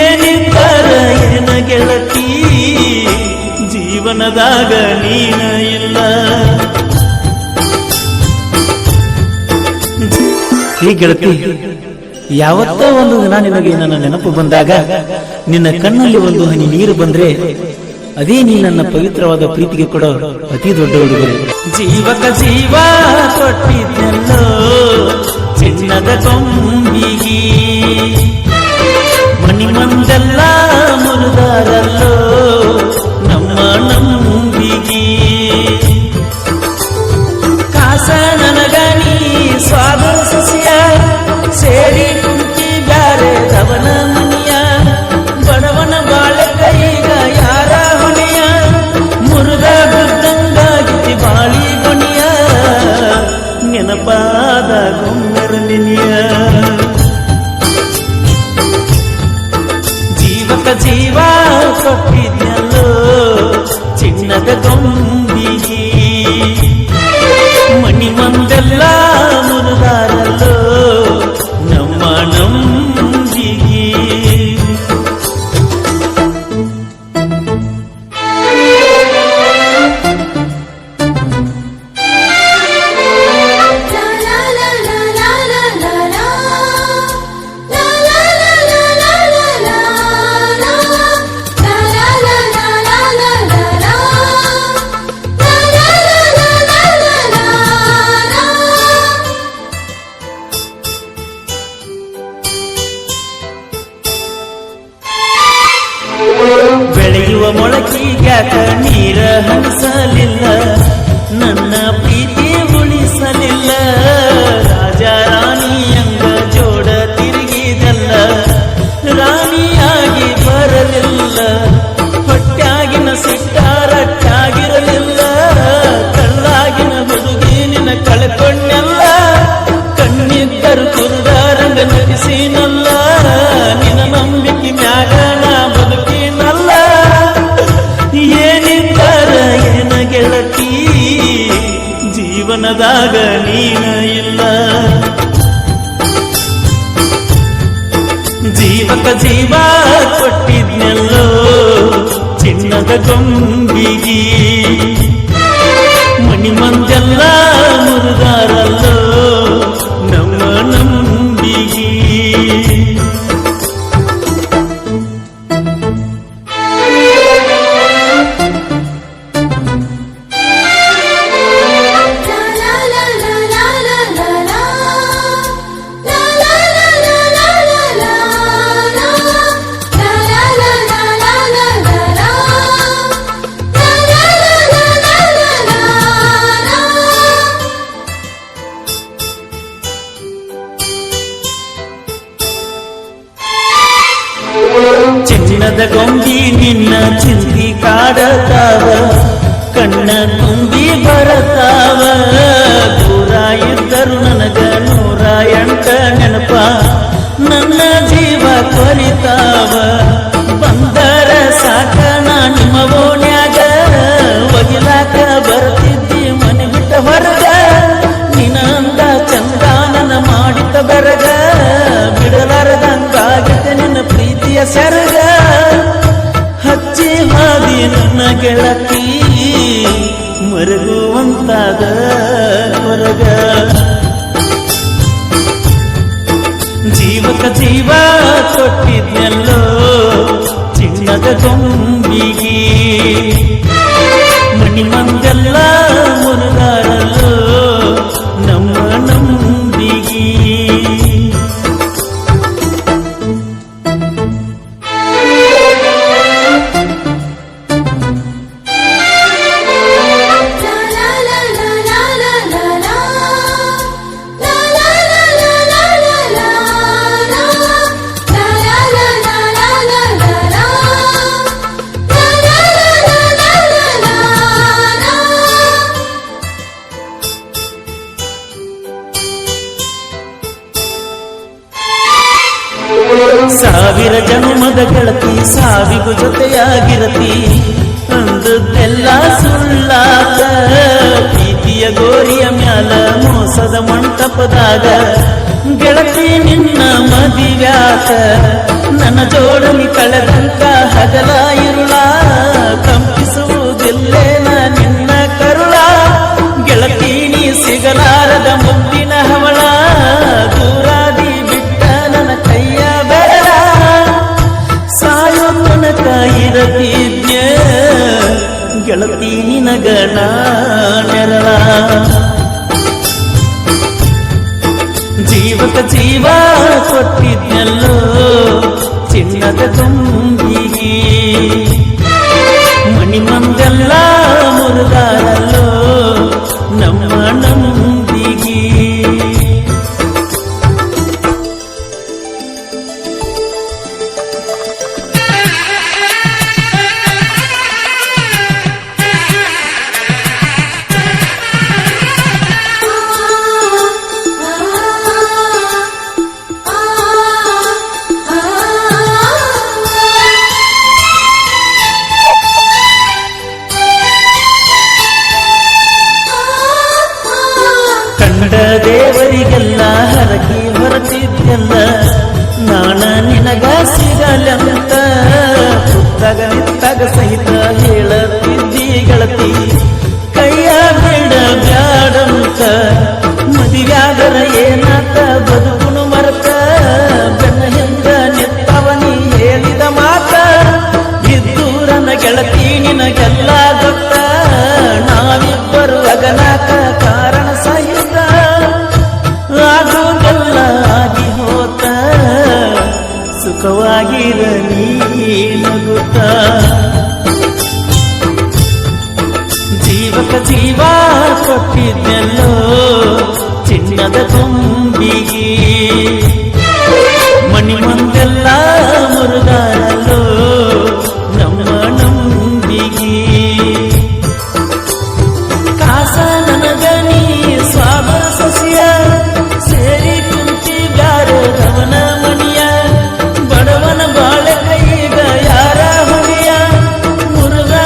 ಏನಿದ್ದಾರ ಏನ ಗೆಳತಿ ಜೀವನದಾಗ ನೀನ ಇಲ್ಲ. ಈ ಗೆಳತಿ, ಯಾವತ್ತೋ ಒಂದು ದಿನ ನಿನಗೆ ನನ್ನ ನೆನಪು ಬಂದಾಗ ನಿನ್ನ ಕಣ್ಣಲ್ಲಿ ಒಂದು ಹನಿ ನೀರು ಬಂದ್ರೆ ಅದೇ ನೀ ನನ್ನ ಪವಿತ್ರವಾದ ಪ್ರೀತಿಗೆ ಕೊಡೋ ಅತಿ ದೊಡ್ಡ ಉಡುಗೊರೆ. ಜೀವಕ ಜೀವ ಕೊಟ್ಟಿದ್ದೆಲ್ಲೋ ಚಿನ್ನದ ಗೊಂಬಿಗಿ, ಮನಿ ಮಂದೆಲ್ಲ ಮುರಿದಾರಲ್ಲೋ ನಮ್ಮ ನಂಬಿಗಿ. ಕಾಸ ನನಗನಿ ಸ್ವಾದ ಸಸ್ಯ ಸೇರಿ ಕುಂತಿ ಬ್ಯಾರೆ ರವನ ಮನಿಯ, ಬಡವನ ಬಾಳೆ ಕೈಗ ಯಾರ ಹೊಣೆಯ, ಮುರುದ ಬಿದ್ದಂಗಾಗಿತಿ ಬಾಳಿ ಗೊಣಿಯ, ನೆನಪಾದ ಗೊಂಬರ ನಿನಿಯ. ಜೀವಕ ಜೀವ ಕೊಟ್ಟಿದ್ನಲ್ಲೋ ಚಿನ್ನದ ಗೊಂಬಿಗಿ, ಮನಿ ಮಂದೆಲ್ಲ ಮುರುದಾರಲ್ಲೋ ನಮ್ಮ ನಂಬಿಗಿ. ಬೆಳೆಯುವ ಮೊಳಕಿಗ್ಯಾಕ ನೀರ ಹರಿಸಲಿಲ್ಲ, ನನ್ನ ಪ್ರೀತಿ ಉಳಿಸಲಿಲ್ಲ. ರಾಜ ರಾಣಿಯಂಗ ಜೋಡ ತಿರುಗಿದಲ್ಲ, ರಾಣಿಯಾಗಿ ಬರಲಿಲ್ಲ. ಹೊಟ್ಟಾಗಿನ ಸಿಟ್ಟಾರಟ್ಟಾಗಿರಲಿಲ್ಲ, ಕಳ್ಳಾಗಿನ ಹುಡುಗಿ ನಿನ್ನ ಕಳ್ಕೊಂಡೆಲ್ಲ. ಕಣ್ಣಿದ್ದರು ಕುರುಡಾರಂಗ ನಟಿಸಿನಲ್ಲ, ನಿನ್ನ ನಂಬಿಕೆ ಮ್ಯಾಗ ನಾ ಬದುಕಿನಲ್ಲ. ಏನಿದ್ದಾರ ಏನ ಗೆಳತಿ ಜೀವನದಾಗ ನೀನ ಇಲ್ಲ. ಜೀವಕ ಜೀವ ಕೊಟ್ಟಿದ್ನೆಲ್ಲೋ ಚಿನ್ನದ ಗೊಂಬಿಗಿ, ಮನಿ ಮಂದೆಲ್ಲ ಮುರಿದಾರಲ್ಲೋ ನಮ್ಮ ನಂಬಿಗಿ. ಚಿನ್ನದ ಗೊಂಬಿ ನಿನ್ನ ಚಿಂತಿ ಕಾಡತಾವ, ಕಣ್ಣ ತುಂಬಿ ಬರತಾವ. ದೂರ ಇದ್ದರು ನನಗ 108 ನೆನಪ, ನನ್ನ ಜೀವ ಕೊರಿತಾವ. ಬಂದರ ಸಾಕ ನಾ ನಿಮ್ಮ ಓಣ್ಯಾಗ, ಒಗಿಲಾಕ ಬರ್ತಿದ್ದಿ ಮನೆ ಬಿಟ್ಟ ಹೊರಗ. ನಿನ್ನಂದ ಚಂದ ನನ್ನ ಮಾಡಿತ ಬರಗ, ಬಿಡಲಾರದಂಗಾಗಿದ್ದೆ ನಿನ್ನ ಪ್ರೀತಿಯ ಸರಗ. ಹಚ್ಚಿ ಹಾದಿ ನನ್ನ ಗೆಳತಿ ಮರಗುವಂತಾದ ಹೊರಗ. ಜೀವಕ ಜೀವ ಕೊಟ್ಟಿದ್ನೆಲ್ಲೋ ಚಿನ್ನದ ಗೊಂಬಿಗಿ, ಮನಿ ಮಂದೆಲ್ಲ ಮುರುದಾರಲ್ಲೋ ನಮ್ಮ ನಂಬಿಗಿ. ಸಾವಿರ ಜನ್ಮದ ಗೆಳತಿ ಸಾವಿಗೂ ಜೊತೆಯಾಗಿರತಿ, ಅಂದದ್ದೆಲ್ಲ ಸುಳ್ಳಾತ. ಪ್ರೀತಿಯ ಗೋರಿಯ ಮ್ಯಾಲ ಮೋಸದ ಮಂಟಪದಾಗ ಗೆಳತಿ ನಿನ್ನ ಮದಿವ್ಯಾಕ. ನನ್ನ ಜೋಡ ಚಿನ್ನದ ತುಂಬಿಗಿ ಮಣಿ ಮಂದೆಲ್ಲ ಮುರುಗಾರಲ್ಲೋ ನಮ್ಮ ನಂಬಿಗಿ ದೇವರಿಗೆಲ್ಲ ಹರಕಿ ಹೊರತಿದ್ದೆಲ್ಲ ನಾಣ ನಿನಗ ಸಿಗಲಂತ ಪುಸ್ತಕ ನಿತ್ತಾಗ ಸಹಿತ ಹೇಳತಿದ್ದಿ ಗೆಳತಿ ಕೈಯ ಬಿಡ ಬ್ಯಾಡಂತ ಮದುವ್ಯಾಗರ ಏನಾತ ಬದುಕುನು ಮರತ ಬೆನ್ನ ಹಿಂದ ನಿತ್ತವನಿ ಹೇಳಿದ ಮಾತ ಇದ್ದೂರನ ಗೆಳತಿ ನಿನಗೆಲ್ಲ ಗೊತ್ತ ನಾವಿಬ್ಬರು ಅಗನಾಕ ಕಾರಣ ಸಹಿತ ಆಗುವುದೆಲ್ಲ ಆಗಿ ಹೋತ ಸುಖವಾಗಿರ ನೀನುಗುತ್ತ ಜೀವಕ ಜೀವ ಕೊಟ್ಟಿದ್ದೆಲ್ಲೋ ಚಿನ್ನದ ತುಂಬಿಗಿ ಮಣಿ ಮಂದೆಲ್ಲ